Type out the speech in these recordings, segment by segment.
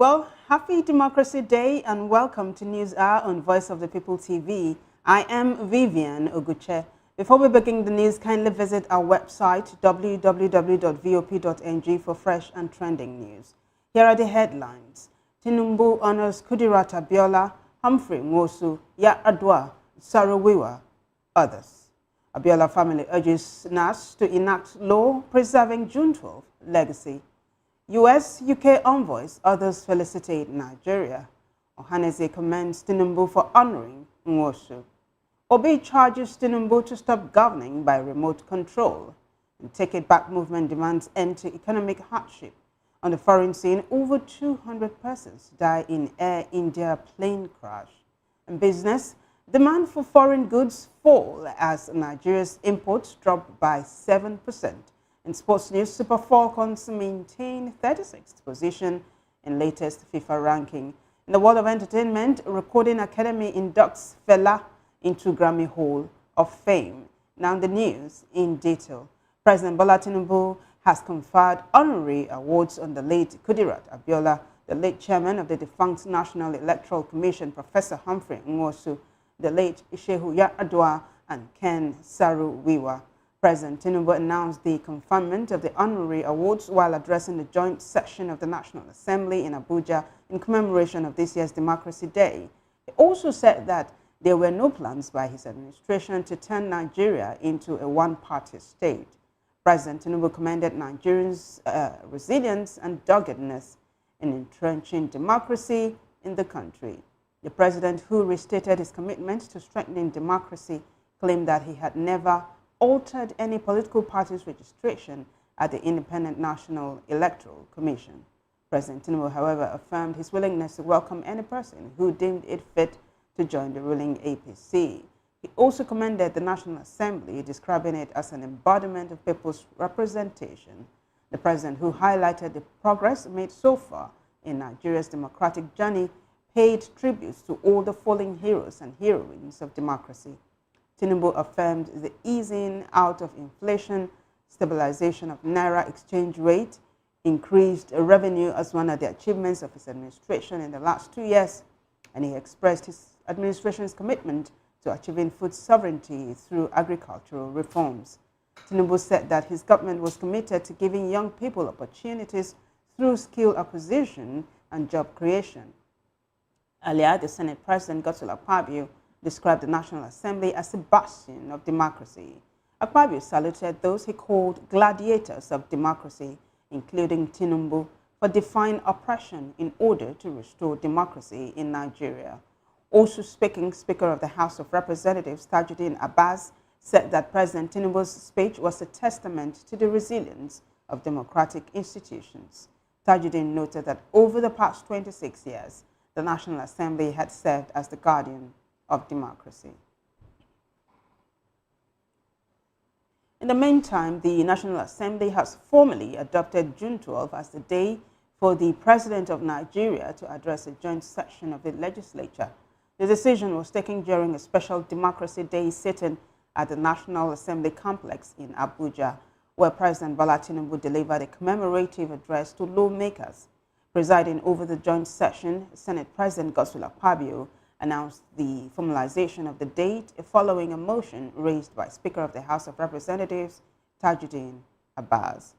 Well, happy Democracy Day and welcome to News Hour on Voice of the People TV. I am Vivian Oguche. Before we begin the news, kindly visit our website www.vop.ng for fresh and trending news. Here are the headlines. Tinubu honors Kudirat Abiola, Humphrey, Nwosu, Yar'Adua, Saro-Wiwa, others. Abiola family urges NAS to enact law preserving June 12 legacy. US-UK envoys, others felicitate Nigeria. Ohaneze commends Tinubu for honoring Nwosu. Obi charges Tinubu to stop governing by remote control. And Take It Back movement demands end to economic hardship. On the foreign scene, over 200 persons die in Air India plane crash. In business, demand for foreign goods fall as Nigeria's imports drop by 7%. In sports news, Super Falcons maintain 36th position in latest FIFA ranking. In the world of entertainment, Recording Academy inducts Fela into Grammy Hall of Fame. Now the news in detail. President Bola Tinubu has conferred honorary awards on the late Kudirat Abiola, the late chairman of the defunct National Electoral Commission, Professor Humphrey Nwosu, the late Shehu Yar'Adua, and Ken Saro-Wiwa. President Tinubu announced the conferment of the honorary awards while addressing the joint session of the National Assembly in Abuja in commemoration of this year's Democracy Day. He also said that there were no plans by his administration to turn Nigeria into a one-party state. President Tinubu commended Nigerians' resilience and doggedness in entrenching democracy in the country. The president, who restated his commitment to strengthening democracy, claimed that he had never altered any political party's registration at the Independent National Electoral Commission. President Tinubu, however, affirmed his willingness to welcome any person who deemed it fit to join the ruling APC. He also commended the National Assembly, describing it as an embodiment of people's representation. The president, who highlighted the progress made so far in Nigeria's democratic journey, paid tributes to all the fallen heroes and heroines of democracy. Tinubu affirmed the easing out of inflation, stabilization of Naira exchange rate, increased revenue as one of the achievements of his administration in the last 2 years, and he expressed his administration's commitment to achieving food sovereignty through agricultural reforms. Tinubu said that his government was committed to giving young people opportunities through skill acquisition and job creation. Earlier, the Senate President, Godswill Akpabio, described the National Assembly as a bastion of democracy. Akpabio saluted those he called gladiators of democracy, including Tinubu, for defying oppression in order to restore democracy in Nigeria. Also speaking, Speaker of the House of Representatives, Tajuddin Abbas, said that President Tinubu's speech was a testament to the resilience of democratic institutions. Tajuddin noted that over the past 26 years, the National Assembly had served as the guardian of democracy. In the meantime, the National Assembly has formally adopted June 12 as the day for the President of Nigeria to address a joint session of the legislature. The decision was taken during a special Democracy Day sitting at the National Assembly complex in Abuja, where President Bola Tinubu delivered a commemorative address to lawmakers. Presiding over the joint session, Senate President Godswill Akpabio announced the formalization of the date following a motion raised by Speaker of the House of Representatives, Tajuddin Abbas.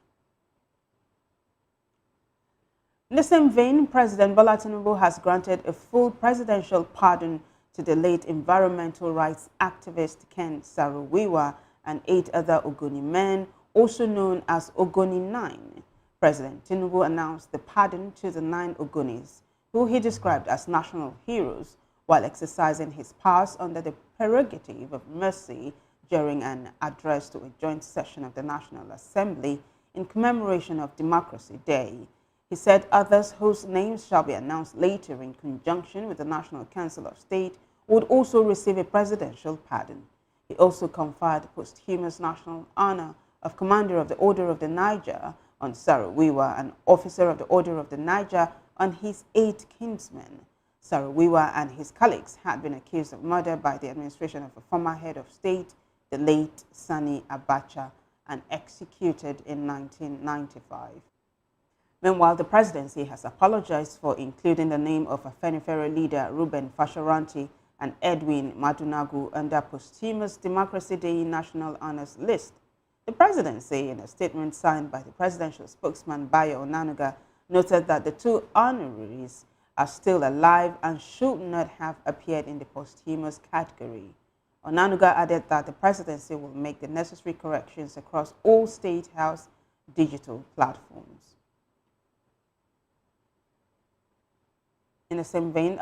In the same vein, President Bola Tinubu has granted a full presidential pardon to the late environmental rights activist Ken Saro-Wiwa and 8 other Ogoni men, also known as Ogoni 9. President Tinubu announced the pardon to the 9 Ogonis, who he described as national heroes, while exercising his powers under the prerogative of mercy during an address to a joint session of the National Assembly in commemoration of Democracy Day. He said others whose names shall be announced later in conjunction with the National Council of State would also receive a presidential pardon. He also conferred posthumous national honor of Commander of the Order of the Niger on Saro-Wiwa, and Officer of the Order of the Niger on his 8 kinsmen. Saro-Wiwa and his colleagues had been accused of murder by the administration of a former head of state, the late Sani Abacha, and executed in 1995. Meanwhile, the presidency has apologized for including the name of Afenifere leader Reuben Fashoranti and Edwin Madunagu under posthumous Democracy Day National Honors List. The presidency, in a statement signed by the presidential spokesman Bayo Onanuga, noted that the two honorees are still alive and should not have appeared in the posthumous category. Onanuga added that the presidency will make the necessary corrections across all State House digital platforms. In the same vein,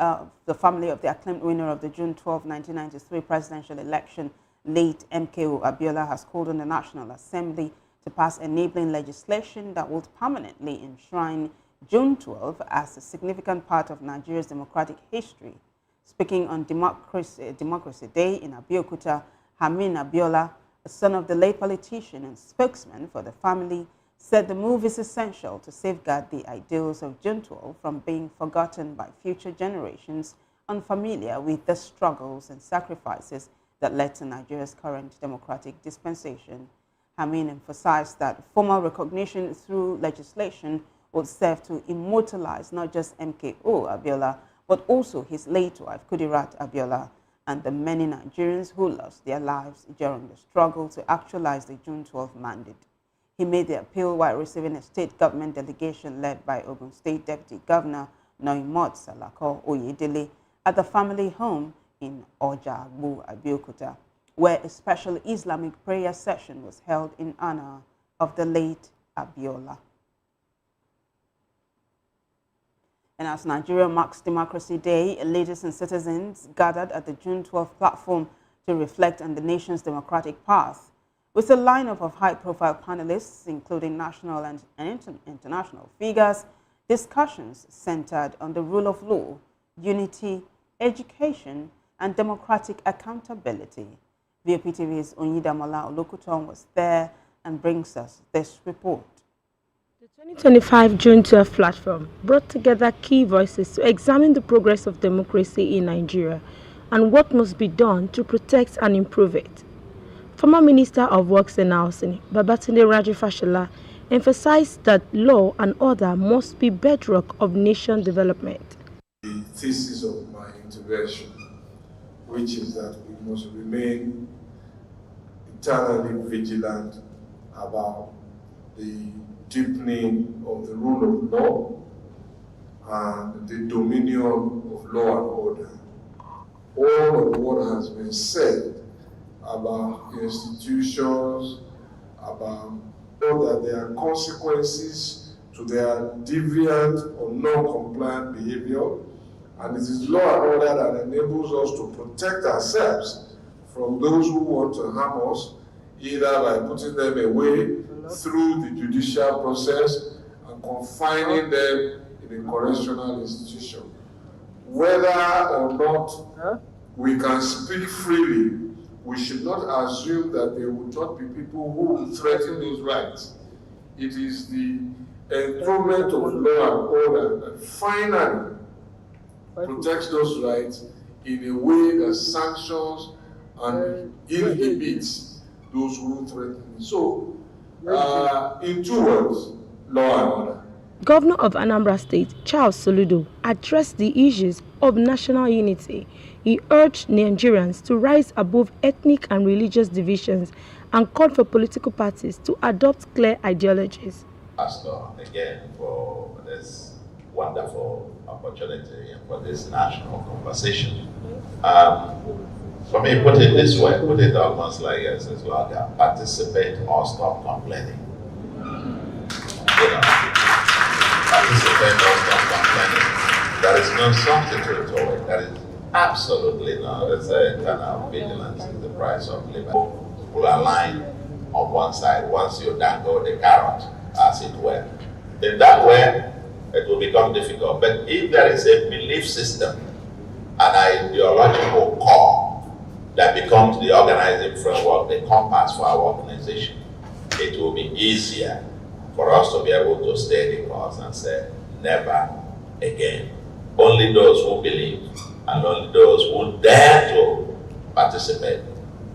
the family of the acclaimed winner of the June 12, 1993 presidential election, late MKO Abiola, has called on the National Assembly to pass enabling legislation that will permanently enshrine June 12 as a significant part of Nigeria's democratic history. Speaking on Democracy Day in Abeokuta, Hamin Abiola, a son of the late politician and spokesman for the family, said the move is essential to safeguard the ideals of June 12 from being forgotten by future generations unfamiliar with the struggles and sacrifices that led to Nigeria's current democratic dispensation. Hamin emphasized that formal recognition through legislation would serve to immortalize not just MKO Abiola, but also his late wife, Kudirat Abiola, and the many Nigerians who lost their lives during the struggle to actualize the June 12 mandate. He made the appeal while receiving a state government delegation led by Ogun State Deputy Governor Noimot Salako Oyedele at the family home in Oja-Agbo, Abeokuta, where a special Islamic prayer session was held in honor of the late Abiola. And as Nigeria marks Democracy Day, leaders and citizens gathered at the June 12 platform to reflect on the nation's democratic path. With a lineup of high-profile panelists, including national and international figures, discussions centered on the rule of law, unity, education, and democratic accountability. VOPTV's Onyidamola Olokuton was there and brings us this report. The 2025 June 12 platform brought together key voices to examine the progress of democracy in Nigeria and what must be done to protect and improve it. Former Minister of Works and Housing, Babatunde Raji Fashola, emphasized that law and order must be bedrock of nation development. The thesis of my intervention, which is that we must remain eternally vigilant about the deepening of the rule of law and the dominion of law and order. All of what has been said about institutions, about that there are consequences to their deviant or non-compliant behavior, and it is law and order that enables us to protect ourselves from those who want to harm us, either by putting them away through the judicial process and confining them in a correctional institution. Whether or not we can speak freely, we should not assume that there will not be people who will threaten those rights. It is the enthronement of law and order that finally protects those rights in a way that sanctions and inhibits those who threaten. So, in 2 words, law and order. Governor of Anambra State, Charles Soludo, addressed the issues of national unity. He urged Nigerians to rise above ethnic and religious divisions and called for political parties to adopt clear ideologies. Pastor, again, for this wonderful opportunity and for this national conversation. For me, put it this way, put it almost like a slogan: participate or stop complaining. Participate or stop complaining. There is no substitute to it. There is absolutely no. It's a kind of vigilance in the price of liberty. People align on one side once you dangle the carrot, as it were. In that way, it will become difficult. But if there is a belief system, an ideological core that becomes the organizing framework, the compass for our organization, it will be easier for us to be able to stay the course and say, never again. Only those who believe and only those who dare to participate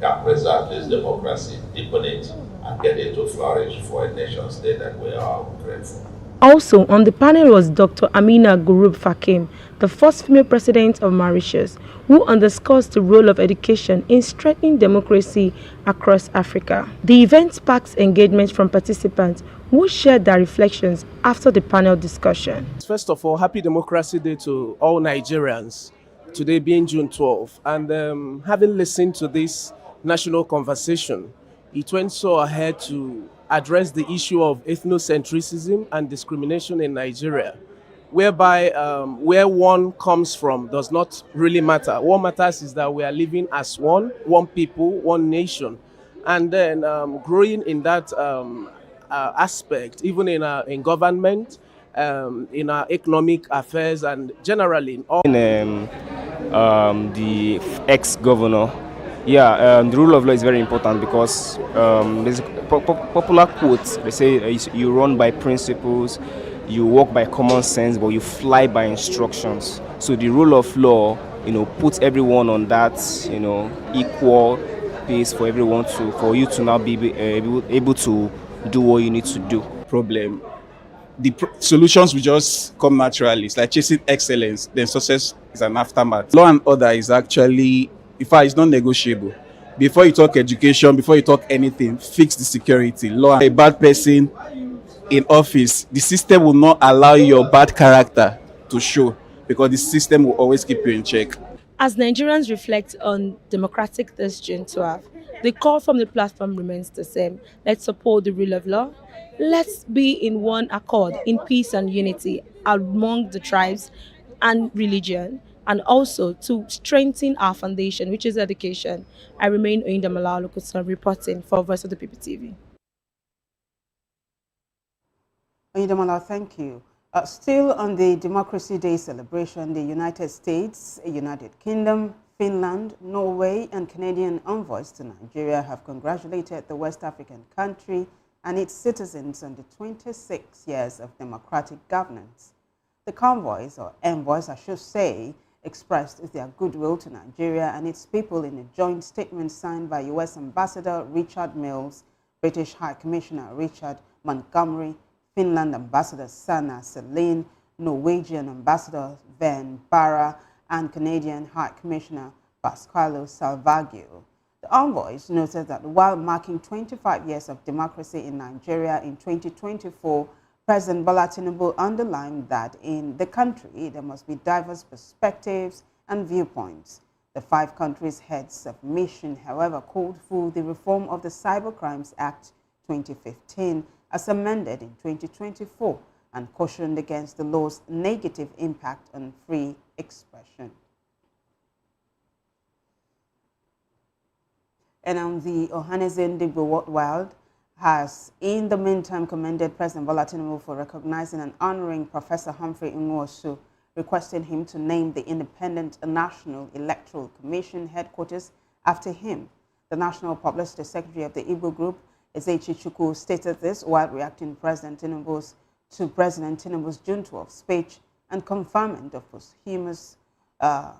can preserve this democracy, deepen it, and get it to flourish for a nation state that we are grateful. Also on the panel was Dr. Amina Gurub Fakim, the first female president of Mauritius, who underscores the role of education in strengthening democracy across Africa. The event sparks engagement from participants who shared their reflections after the panel discussion. First of all, happy Democracy Day to all Nigerians, today being June 12th. And having listened to this national conversation, it went so ahead to address the issue of ethnocentrism and discrimination in Nigeria, whereby where one comes from does not really matter. What matters is that we are living as one people, one nation, and then growing in that aspect, even in government, in our economic affairs, and generally in all. The ex-governor, the rule of law is very important because there's a popular quote. They say you run by principles, you walk by common sense, but you fly by instructions. So the rule of law, puts everyone on that, equal pace for everyone for you to now be able to do what you need to do. Problem. The solutions will just come naturally. It's like chasing excellence, then success is an aftermath. Law and order is actually, in fact, it's not negotiable. Before you talk education, before you talk anything, fix the security. Law, a bad person in office, the system will not allow your bad character to show because the system will always keep you in check. As Nigerians reflect on Democratic this June 12th, the call from the platform remains the same. Let's support the rule of law. Let's be in one accord, in peace and unity among the tribes and religion, and also to strengthen our foundation, which is education. I remain Oyinda Malala Lokutan, reporting for Voice of the People TV. Oyinda, thank you. Still on the Democracy Day celebration, the United States, United Kingdom, Finland, Norway, and Canadian envoys to Nigeria have congratulated the West African country and its citizens on the 26 years of democratic governance. The convoys, or envoys I should say, expressed their goodwill to Nigeria and its people in a joint statement signed by U.S. Ambassador Richard Mills, British High Commissioner Richard Montgomery, Finland Ambassador Sanna Selin, Norwegian Ambassador Van Barra, and Canadian High Commissioner Pasquale Salvaggio. The envoys noted that while marking 25 years of democracy in Nigeria in 2024, President Bola Tinubu underlined that in the country there must be diverse perspectives and viewpoints. The 5 countries' heads of mission, however, called for the reform of the Cybercrimes Act 2015 as amended in 2024 and cautioned against the law's negative impact on free expression. And the Ohanezen Wild has, in the meantime, commended President Bola Tinubu for recognizing and honoring Professor Humphrey Nwosu, requesting him to name the Independent National Electoral Commission headquarters after him. The National Publicity Secretary of the Igbo Group, Ezechi Chukwu, stated this while reacting to President Tinubu's June 12th speech and conferment of posthumous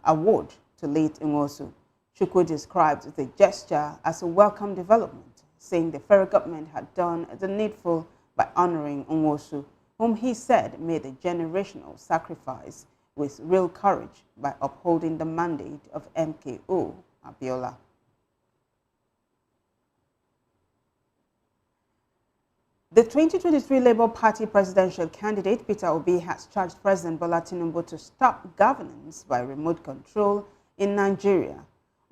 award to late Nwosu. Chukwu described the gesture as a welcome development, saying the federal government had done the needful by honoring Nwosu, whom he said made a generational sacrifice with real courage by upholding the mandate of MKO Abiola. The 2023 Labour Party presidential candidate Peter Obi has charged President Bola Tinubu to stop governance by remote control in Nigeria.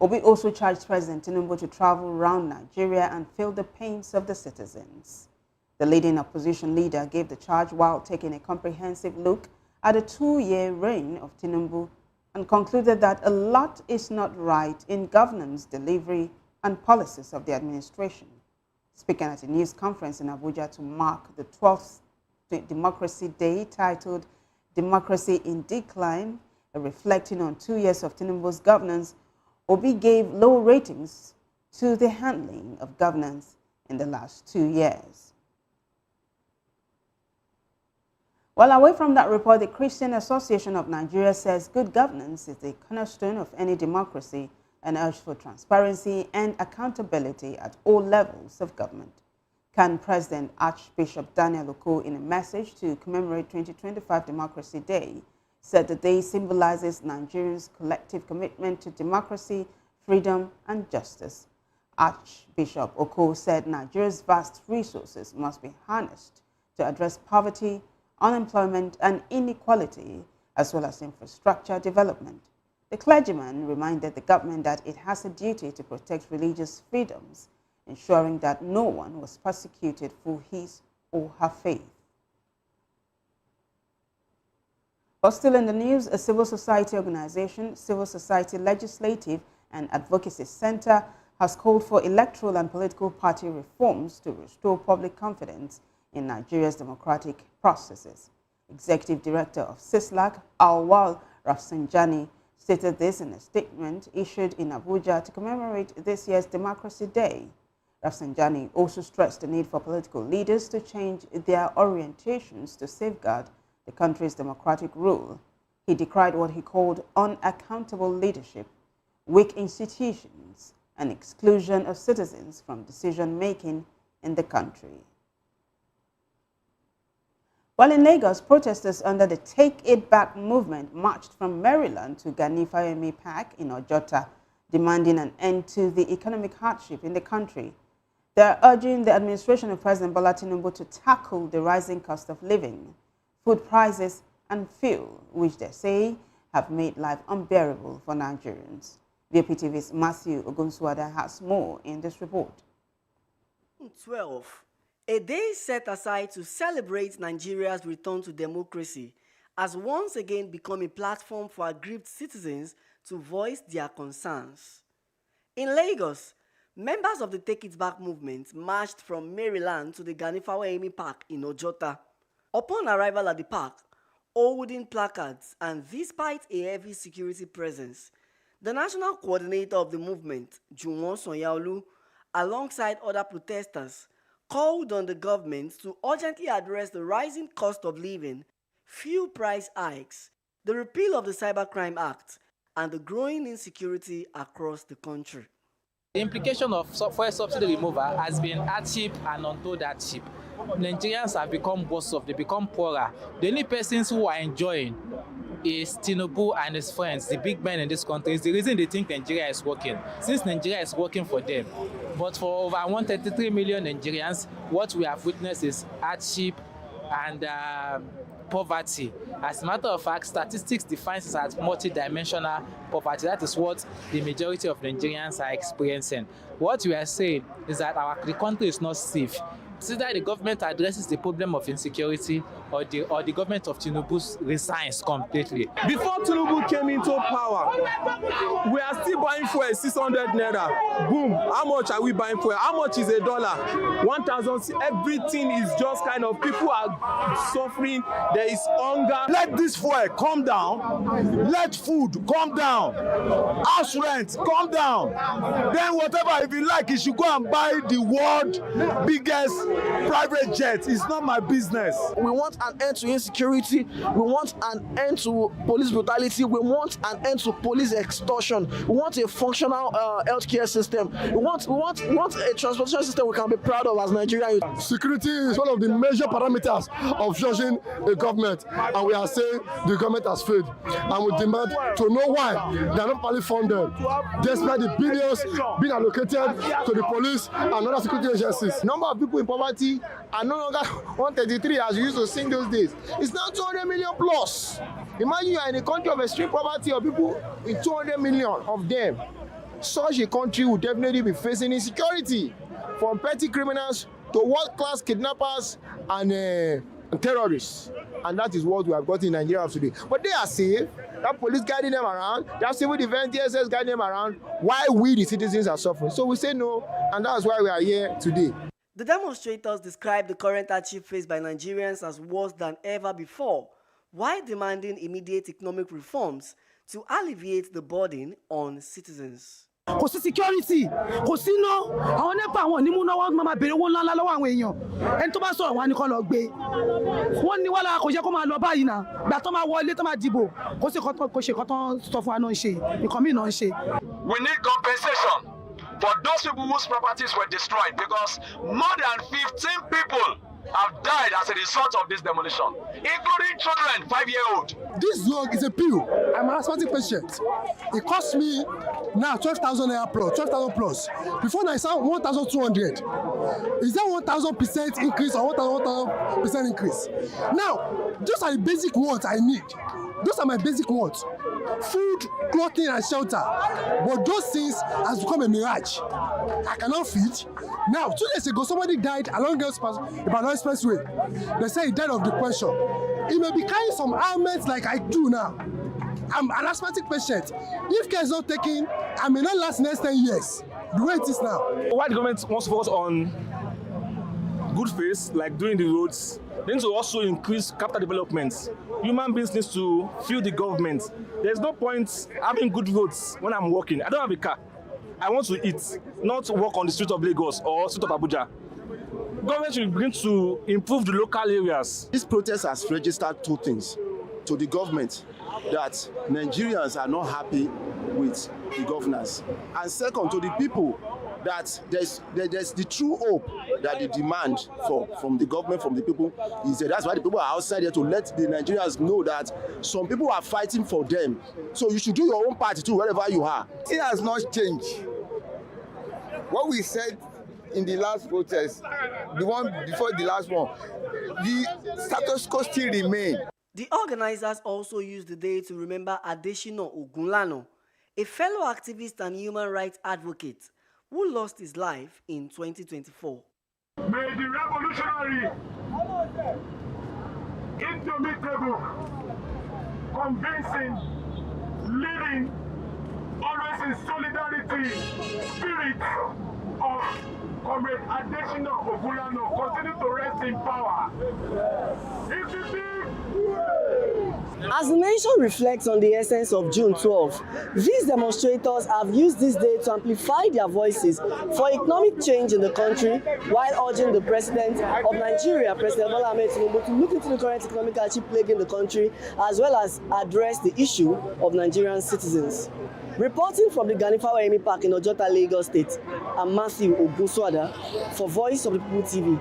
Obi also charged President Tinubu to travel around Nigeria and feel the pains of the citizens. The leading opposition leader gave the charge while taking a comprehensive look at the 2-year reign of Tinubu and concluded that a lot is not right in governance, delivery, and policies of the administration. Speaking at a news conference in Abuja to mark the 12th Democracy Day titled Democracy in Decline, reflecting on 2 years of Tinubu's governance, Obi gave low ratings to the handling of governance in the last 2 years. Well, away from that report, the Christian Association of Nigeria says good governance is the cornerstone of any democracy and urged for transparency and accountability at all levels of government. CAN President Archbishop Daniel Oko, in a message to commemorate 2025 Democracy Day, said the day symbolizes Nigerians' collective commitment to democracy, freedom, and justice. Archbishop Oko said Nigeria's vast resources must be harnessed to address poverty, unemployment, and inequality, as well as infrastructure development. The clergyman reminded the government that it has a duty to protect religious freedoms, ensuring that no one was persecuted for his or her faith. But still in the news, a civil society organization, Civil Society Legislative and Advocacy Center, has called for electoral and political party reforms to restore public confidence in Nigeria's democratic processes. Executive Director of CISLAC, Awal Rafsanjani, stated this in a statement issued in Abuja to commemorate this year's Democracy Day. Rafsanjani also stressed the need for political leaders to change their orientations to safeguard the country's democratic rule. He decried what he called unaccountable leadership, weak institutions, and exclusion of citizens from decision-making in the country. While in Lagos, protesters under the Take It Back movement marched from Maryland to Gani Fayemi Park in Ojota, demanding an end to the economic hardship in the country. They are urging the administration of President Bola Tinubu to tackle the rising cost of living, food prices, and fuel, which they say have made life unbearable for Nigerians. VOPTV's Matthew Ogunsuada has more in this report. 12. A day set aside to celebrate Nigeria's return to democracy has once again become a platform for aggrieved citizens to voice their concerns. In Lagos, members of the Take It Back movement marched from Maryland to the Gani Fayemi Park in Ojota. Upon arrival at the park, holding placards and despite a heavy security presence, the national coordinator of the movement, Nwosu, alongside other protesters, called on the government to urgently address the rising cost of living, fuel price hikes, the repeal of the Cybercrime Act, and the growing insecurity across the country. The implication of fuel subsidy removal has been hardship and untold hardship. Nigerians have become worse off, they become poorer. The only persons who are enjoying is Tinubu and his friends, the big men in this country. It's the reason they think Nigeria is working, since Nigeria is working for them. But for over 133 million Nigerians, what we have witnessed is hardship and poverty. As a matter of fact, statistics defines it as multidimensional poverty. That is what the majority of Nigerians are experiencing. What we are saying is that the country is not safe. It's either the government addresses the problem of insecurity or the government of Tinubu resigns completely. Before Tinubu came into power, we are still buying fuel 600 naira. Boom. How much are we buying fuel? How much is $1? 1,000. Everything is just kind of, people are suffering. There is hunger. Let this fuel come down. Let food come down. House rent come down. Then whatever, if you like, you should go and buy the world biggest private jet. It's not my business. We want an end to insecurity. We want an end to police brutality. We want an end to police extortion. We want a functional healthcare system. We want a transportation system we can be proud of as Nigerians. Security is one of the major parameters of judging a government, and we are saying the government has failed. And we demand to know why they are not properly funded, despite the billions being allocated to the police and other security agencies. Number of people in poverty are no longer 133 as we used to sing those days. It's now 200 million plus. Imagine you are in a country of extreme poverty of people with 200 million of them. Such a country would definitely be facing insecurity, from petty criminals to world-class kidnappers and terrorists. And that is what we have got in Nigeria today. But they are safe. That police guiding them around, that civil defense, DSS guiding them around, while we, the citizens, are suffering. So we say no, and that's why we are here today. The demonstrators described the current hardship faced by Nigerians as worse than ever before, while demanding immediate economic reforms to alleviate the burden on citizens. Kò sí security, kò sí iná, àwọn NEPA àwọn onímú náà wọ́n máa béèrè owó ńláńlá lọ́wọ́ àwọn èèyàn. Ẹni tó bá sọ̀rọ̀ wọn ni kó lọ gbé. Wọ́n ní wàhálà kò yẹ kó máa lọ báyìí náà. Gbà tó máa wọlé tó máa dìbò, kò ṣe kọ́tán sọ fún wa náà ń ṣe, nǹkan míì náà ń ṣe. We need compensation for those people whose properties were destroyed, because more than 15 people have died as a result of this demolition, including children, 5-year-old. This drug is a pill. I'm an asthmatic patient. It costs me now 12,000 naira plus, 12,000 plus. Before now, it's 1,200. Is that 1,000% increase or 1,000% increase? Now, those are the basic wants I need. Those are my basic wants. Food, clothing, and shelter. But those things has become a mirage. I cannot feed. Now, 2 days ago, somebody died along the Ibadan Expressway. They say he died of depression. He may be carrying some ailments like I do now. I'm an asthmatic patient. If care is not taken, I may not last next 10 years. The way it is now. Why the government wants to focus on good face, like doing the roads, they need to also increase capital development. Human beings need to fuel the government. There's no point having good roads when I'm walking. I don't have a car. I want to eat, not walk on the street of Lagos or street of Abuja. Government should begin to improve the local areas. This protest has registered two things to the government, that Nigerians are not happy with the governance, and second, to the people, that there's the true hope that the demand from the government, from the people, is that that's why the people are outside here, to let the Nigerians know that some people are fighting for them. So you should do your own part too, wherever you are. It has not changed. What we said in the last protest, the one before the last one, the status quo still remains. The organizers also used the day to remember Adesina Ogunlana, a fellow activist and human rights advocate who lost his life in 2024. May the revolutionary, indomitable, convincing, leading, always in solidarity, spirit of Comrade Adesina Ogunlana continue to rest in power. As the nation reflects on the essence of June 12, these demonstrators have used this day to amplify their voices for economic change in the country, while urging the President of Nigeria, President Bola Ahmed Tinubu, to look into the current economic hardship plaguing the country, as well as address the issue of Nigerian citizens. Reporting from the Ganifawa Emi Park in Ojota, Lagos State, I'm Matthew Ogunswada for Voice of the People TV.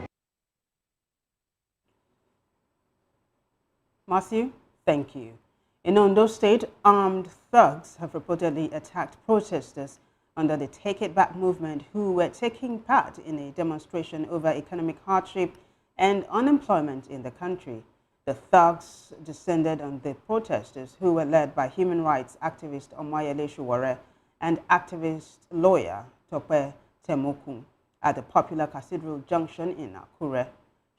Matthew, thank you. In Ondo State, armed thugs have reportedly attacked protesters under the Take It Back movement who were taking part in a demonstration over economic hardship and unemployment in the country. The thugs descended on the protesters, who were led by human rights activist Omoyele Sowore and activist lawyer Tope Temokun, at the popular Cathedral Junction in Akure.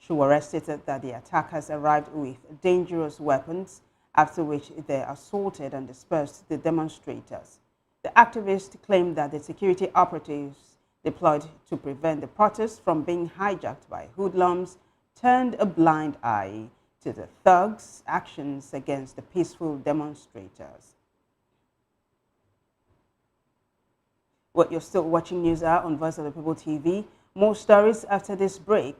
Sowore stated that the attackers arrived with dangerous weapons, after which they assaulted and dispersed the demonstrators. The activist claimed that the security operatives deployed to prevent the protests from being hijacked by hoodlums turned a blind eye to the thugs' actions against the peaceful demonstrators. Well, you're still watching News Hour on Voice of the People TV. More stories after this break.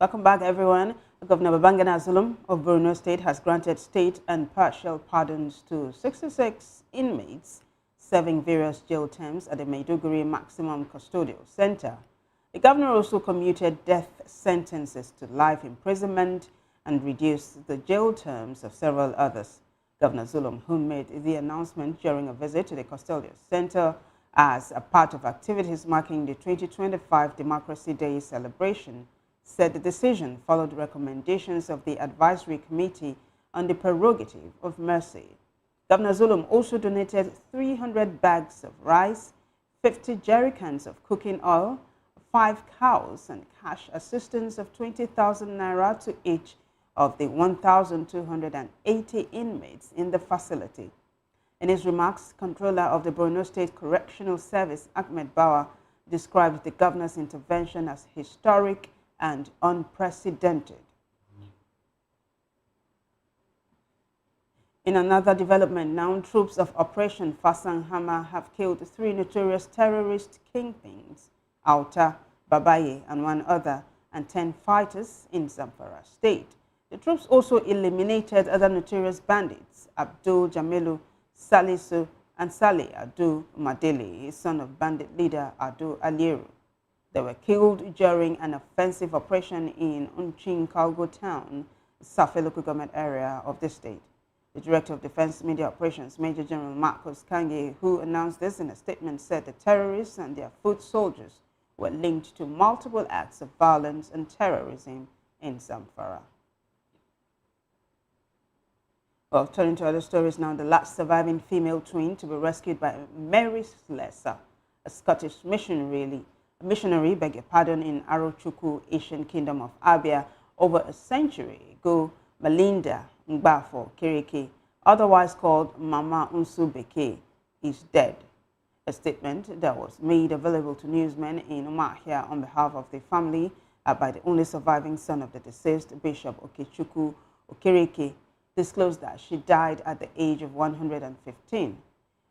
Welcome back, everyone. Governor Babangida Zulum of Borno State has granted state and partial pardons to 66 inmates serving various jail terms at the Maiduguri Maximum Custodial Center. The governor also commuted death sentences to life imprisonment and reduced the jail terms of several others. Governor Zulum, who made the announcement during a visit to the Custodial Center as a part of activities marking the 2025 Democracy Day celebration, said the decision followed recommendations of the Advisory Committee on the Prerogative of Mercy. Governor Zulum also donated 300 bags of rice, 50 jerrycans of cooking oil, 5 cows, and cash assistance of 20,000 naira to each of the 1,280 inmates in the facility. In his remarks, Controller of the Borno State Correctional Service, Ahmed Bawa, described the governor's intervention as historic and unprecedented. In another development now, troops of Operation Fasang-Hama have killed 3 notorious terrorist kingpins, Alta, Babaye, and 1 other, and 10 fighters in Zamfara State. The troops also eliminated other notorious bandits, Abdul Jamilu Salisu and Saleh Adu Madele, son of bandit leader Adu Aliru. They were killed during an offensive operation in Unchin Kalgo town, Safe local government area of the state. The Director of Defense Media Operations, Major General Marcos Kange, who announced this in a statement, said the terrorists and their foot soldiers were linked to multiple acts of violence and terrorism in Zamfara. Well, turning to other stories now, the last surviving female twin to be rescued by Mary Slessor, a Scottish missionary, in Arochukwu, Asian Kingdom of Abia, over a century ago, Melinda Ngbafo Kiriki, otherwise called Mama Nwosu Beke, is dead. A statement that was made available to newsmen in Umuahia on behalf of the family by the only surviving son of the deceased, Bishop Okechukwu Okereke, disclosed that she died at the age of 115.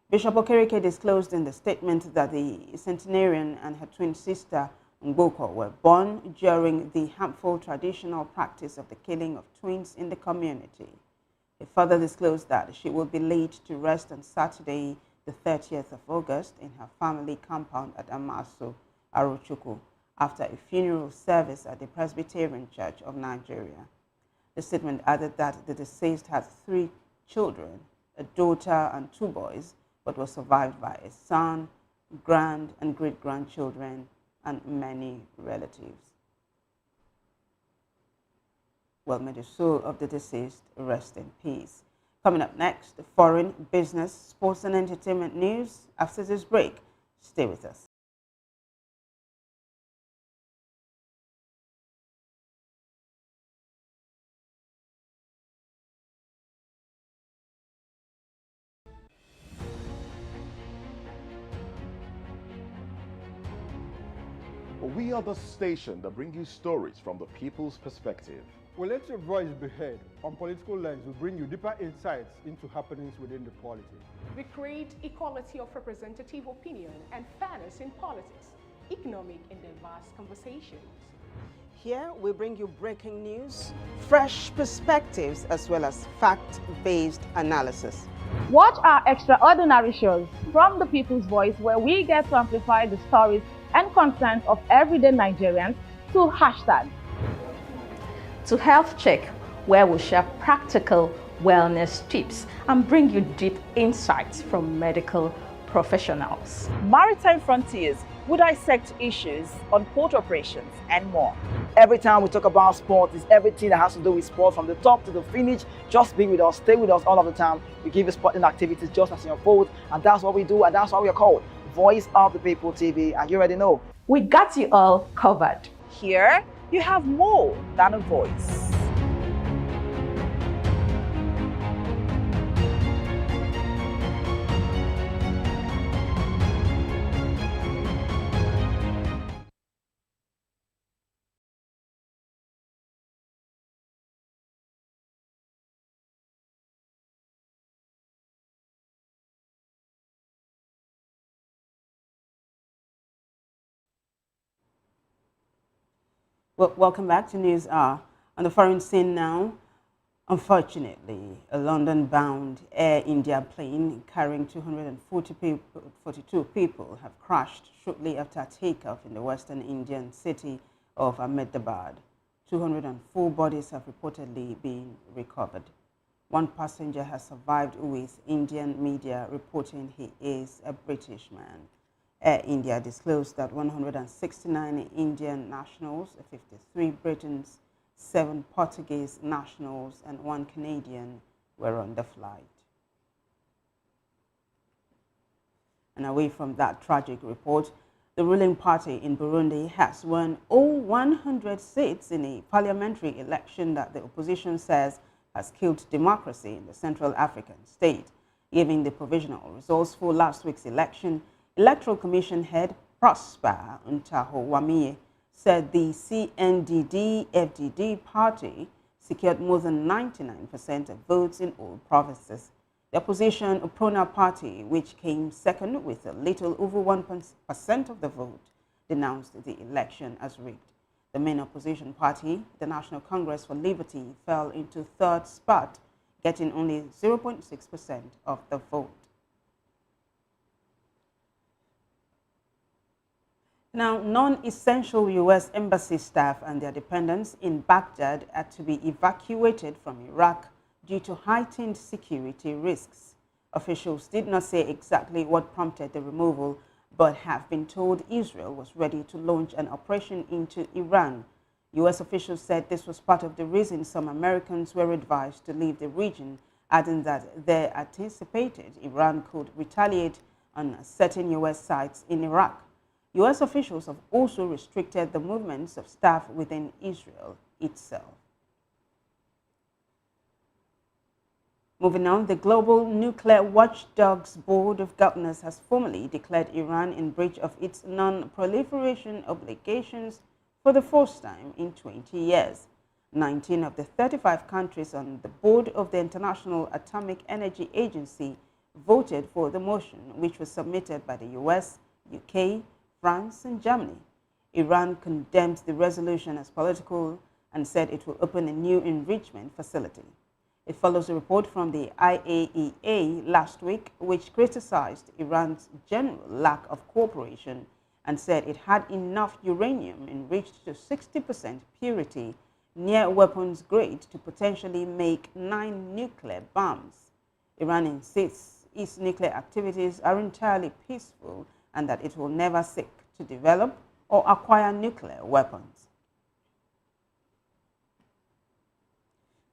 Bishop Okereke disclosed in the statement that the centenarian and her twin sister, Ngboko, were born during the harmful traditional practice of the killing of twins in the community. He further disclosed that she will be laid to rest on Saturday, the 30th of August, in her family compound at Amaso, Arochukwu, after a funeral service at the Presbyterian Church of Nigeria. The statement added that the deceased had 3 children, a daughter and 2 boys, but was survived by a son, grand and great-grandchildren, and many relatives. Well, may the soul of the deceased rest in peace. Coming up next, the foreign, business, sports and entertainment news. After this break, stay with us. We are the station that brings you stories from the people's perspective. We let your voice be heard. On Political Lens, we bring you deeper insights into happenings within the polity. We create equality of representative opinion and fairness in politics, economic and diverse conversations. Here we bring you breaking news, fresh perspectives, as well as fact-based analysis. Watch our extraordinary shows from the People's Voice, where we get to amplify the stories and concerns of everyday Nigerians, to hashtag to Health Check, where we share practical wellness tips and bring you deep insights from medical professionals. Maritime Frontiers will dissect issues on port operations and more. Every time we talk about sport, it's everything that has to do with sport, from the top to the finish. Just be with us, stay with us all of the time. We give you sporting activities just as you unfold, and that's what we do, and that's why we are called Voice of the People TV, and you already know. We got you all covered. Here, you have more than a voice. Well, welcome back to News Hour. On the foreign scene now, unfortunately, a London-bound Air India plane carrying 242 people have crashed shortly after takeoff in the western Indian city of Ahmedabad. 204 bodies have reportedly been recovered. One passenger has survived, with Indian media reporting he is a British man. Air India disclosed that 169 Indian nationals, 53 Britons, 7 Portuguese nationals, and 1 Canadian were on the flight. And away from that tragic report, the ruling party in Burundi has won all 100 seats in a parliamentary election that the opposition says has killed democracy in the Central African state. Giving the provisional results for last week's election, Electoral Commission head Prosper Ntahowamie said the CNDD-FDD party secured more than 99% of votes in all provinces. The opposition UPRONA party, which came second with a little over 1% of the vote, denounced the election as rigged. The main opposition party, the National Congress for Liberty, fell into third spot, getting only 0.6% of the vote. Now, non-essential U.S. embassy staff and their dependents in Baghdad are to be evacuated from Iraq due to heightened security risks. Officials did not say exactly what prompted the removal, but have been told Israel was ready to launch an operation into Iran. U.S. officials said this was part of the reason some Americans were advised to leave the region, adding that they anticipated Iran could retaliate on certain U.S. sites in Iraq. U.S. officials have also restricted the movements of staff within Israel itself. Moving on, the Global Nuclear Watchdog's Board of Governors has formally declared Iran in breach of its non-proliferation obligations for the first time in 20 years. 19 of the 35 countries on the board of the International Atomic Energy Agency voted for the motion, which was submitted by the US, UK, France, and Germany. Iran condemned the resolution as political and said it will open a new enrichment facility. It follows a report from the IAEA last week, which criticized Iran's general lack of cooperation and said it had enough uranium enriched to 60% purity near weapons grade to potentially make 9 nuclear bombs. Iran insists its nuclear activities are entirely peaceful and that it will never seek to develop or acquire nuclear weapons.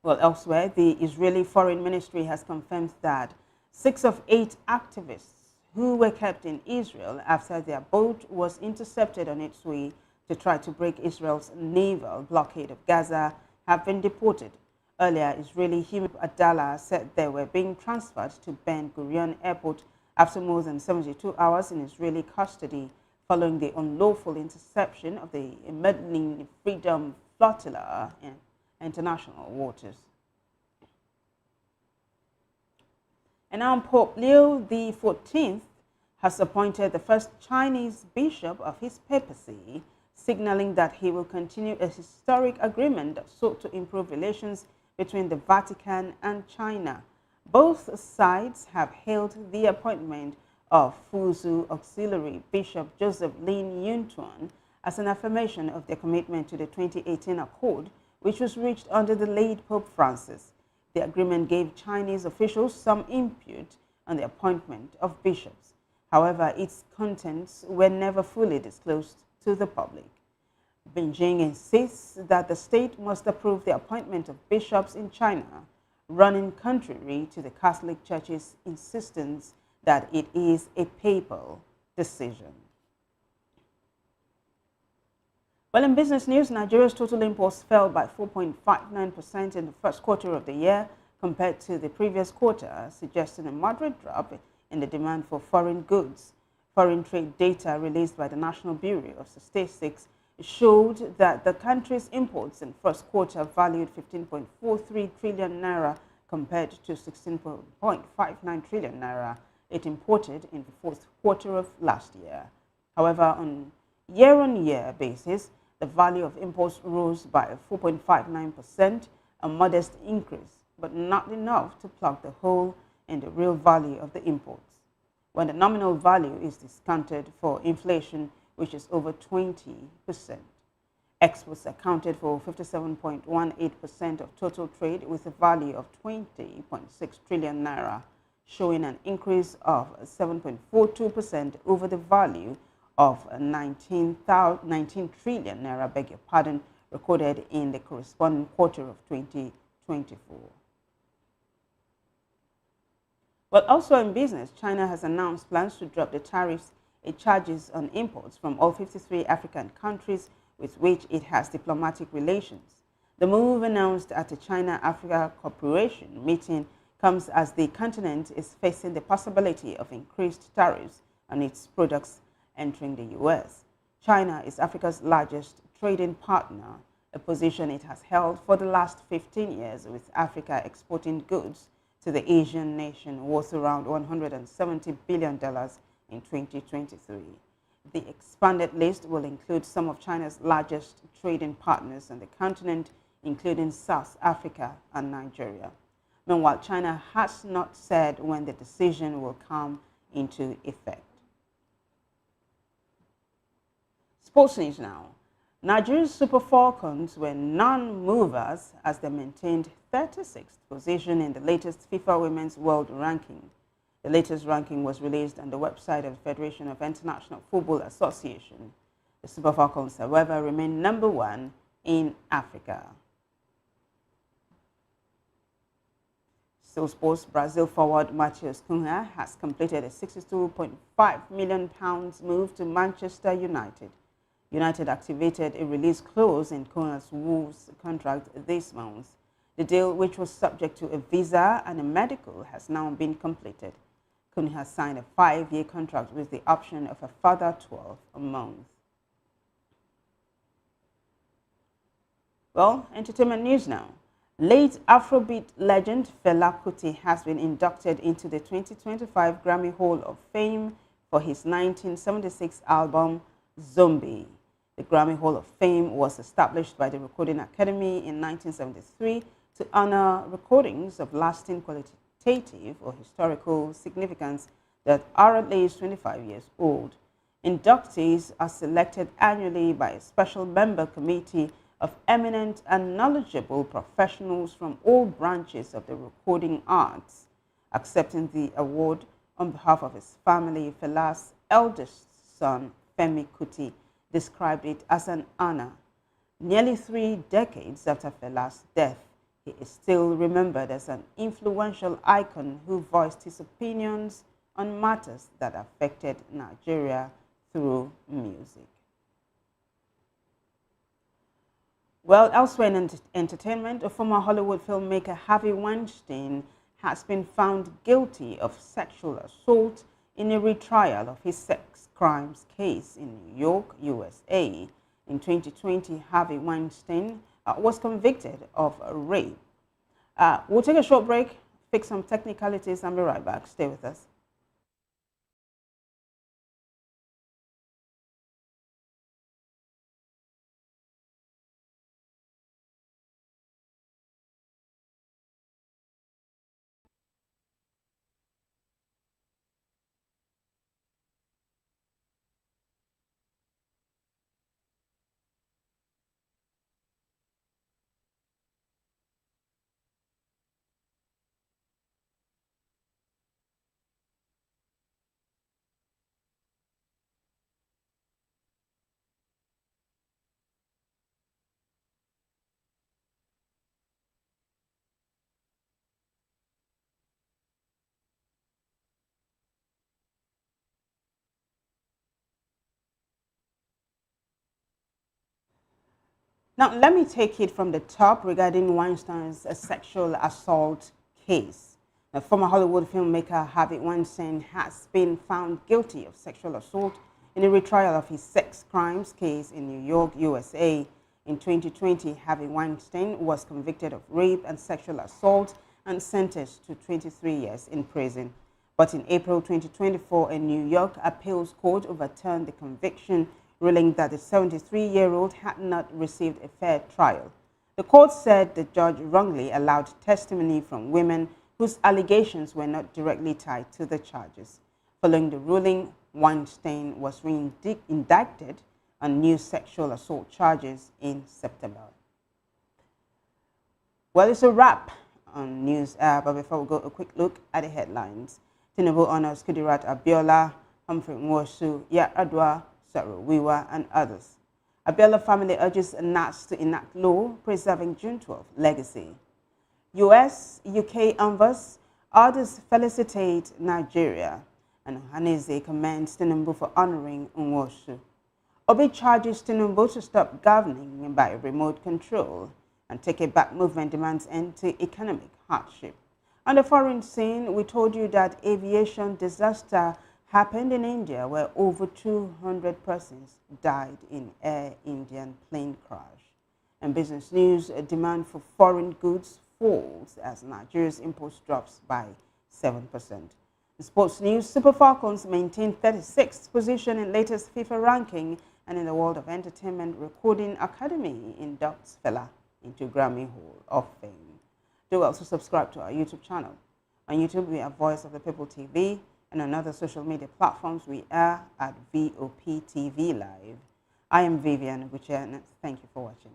Well, elsewhere, the Israeli Foreign Ministry has confirmed that 6 of 8 activists who were kept in Israel after their boat was intercepted on its way to try to break Israel's naval blockade of Gaza have been deported. Earlier, Israeli Humphrey Abiola said they were being transferred to Ben Gurion Airport after more than 72 hours in Israeli custody following the unlawful interception of the Medellin Freedom Flotilla in international waters. And now Pope Leo XIV has appointed the first Chinese bishop of his papacy, signaling that he will continue a historic agreement that sought to improve relations between the Vatican and China. Both sides have hailed the appointment of Fuzhou Auxiliary Bishop Joseph Lin Yuntuan as an affirmation of their commitment to the 2018 accord, which was reached under the late Pope Francis. The agreement gave Chinese officials some input on the appointment of bishops. However, its contents were never fully disclosed to the public. Beijing insists that the state must approve the appointment of bishops in China, running contrary to the Catholic Church's insistence that it is a papal decision. Well, in business news, Nigeria's total imports fell by 4.59% in the first quarter of the year compared to the previous quarter, suggesting a moderate drop in the demand for foreign goods. Foreign trade data released by the National Bureau of Statistics showed that the country's imports in first quarter valued 15.43 trillion naira compared to 16.59 trillion naira it imported in the fourth quarter of last year. However, on year-on-year basis, the value of imports rose by 4.59%, a modest increase, but not enough to plug the hole in the real value of the imports. When the nominal value is discounted for inflation, which is over 20%. Exports accounted for 57.18% of total trade with a value of 20.6 trillion naira, showing an increase of 7.42% over the value of 19 trillion naira, beg your pardon, recorded in the corresponding quarter of 2024. Well, also in business, China has announced plans to drop the tariffs it charges on imports from all 53 African countries with which it has diplomatic relations. The move, announced at a China-Africa Cooperation meeting, comes as the continent is facing the possibility of increased tariffs on its products entering the U.S. China is Africa's largest trading partner, a position it has held for the last 15 years, with Africa exporting goods to the Asian nation worth around $170 billion in 2023. The expanded list will include some of China's largest trading partners on the continent, including South Africa and Nigeria. Meanwhile, China has not said when the decision will come into effect. Sports news now. Nigeria's Super Falcons were non-movers as they maintained 36th position in the latest FIFA Women's World Ranking. The latest ranking was released on the website of the Federation of International Football Association. The Super Falcons, however, remain number 1 in Africa. Still sports, Brazil forward Matheus Cunha has completed a £62.5 million move to Manchester United. United activated a release clause in Cunha's Wolves contract this month. The deal, which was subject to a visa and a medical, has now been completed. Cunha has signed a 5-year contract with the option of a further 12 months. Well, entertainment news now. Late Afrobeat legend Fela Kuti has been inducted into the 2025 Grammy Hall of Fame for his 1976 album, Zombie. The Grammy Hall of Fame was established by the Recording Academy in 1973 to honor recordings of lasting qualitative or historical significance that are at least 25 years old. Inductees are selected annually by a special member committee of eminent and knowledgeable professionals from all branches of the recording arts. Accepting the award on behalf of his family, Fela's eldest son, Femi Kuti, described it as an honor. Nearly 3 decades after Fela's death, he is still remembered as an influential icon who voiced his opinions on matters that affected Nigeria through music. Well, elsewhere in entertainment, a former Hollywood filmmaker, Harvey Weinstein, has been found guilty of sexual assault in a retrial of his sex crimes case in New York, USA. In 2020, Harvey Weinstein was convicted of rape. We'll take a short break, fix some technicalities, and be right back. Stay with us. Now, let me take it from the top regarding Weinstein's sexual assault case. The former Hollywood filmmaker Harvey Weinstein has been found guilty of sexual assault in a retrial of his sex crimes case in New York, USA. In 2020, Harvey Weinstein was convicted of rape and sexual assault and sentenced to 23 years in prison. But in April 2024, a New York appeals court overturned the conviction, ruling that the 73-year-old had not received a fair trial. The court said the judge wrongly allowed testimony from women whose allegations were not directly tied to the charges. Following the ruling, Weinstein was re-indicted on new sexual assault charges in September. Well, it's a wrap on news, but before we go, a quick look at the headlines. Tinubu honors Kudirat, Abiola, Humphrey, Nwosu, Yar'Adua, Saro-Wiwa, and others. Abiola family urges NAS to enact law preserving June 12 legacy. US-UK envoys others felicitate Nigeria, and Haneze commends Tinubu for honoring Nwosu. Obi charges Tinubu to stop governing by remote control, and Take It Back movement demands end to economic hardship. On the foreign scene, we told you that aviation disaster happened in India, where over 200 persons died in Air Indian plane crash. In business news, a demand for foreign goods falls as Nigeria's imports drops by 7%. In sports news, Super Falcons maintain 36th position in latest FIFA ranking, and in the world of entertainment, Recording Academy inducts Fela into Grammy Hall of Fame. Do also subscribe to our YouTube channel. On YouTube, we are Voice of the People TV, and on other social media platforms, we are at VOP TV Live. I am Vivian Gucci, and thank you for watching.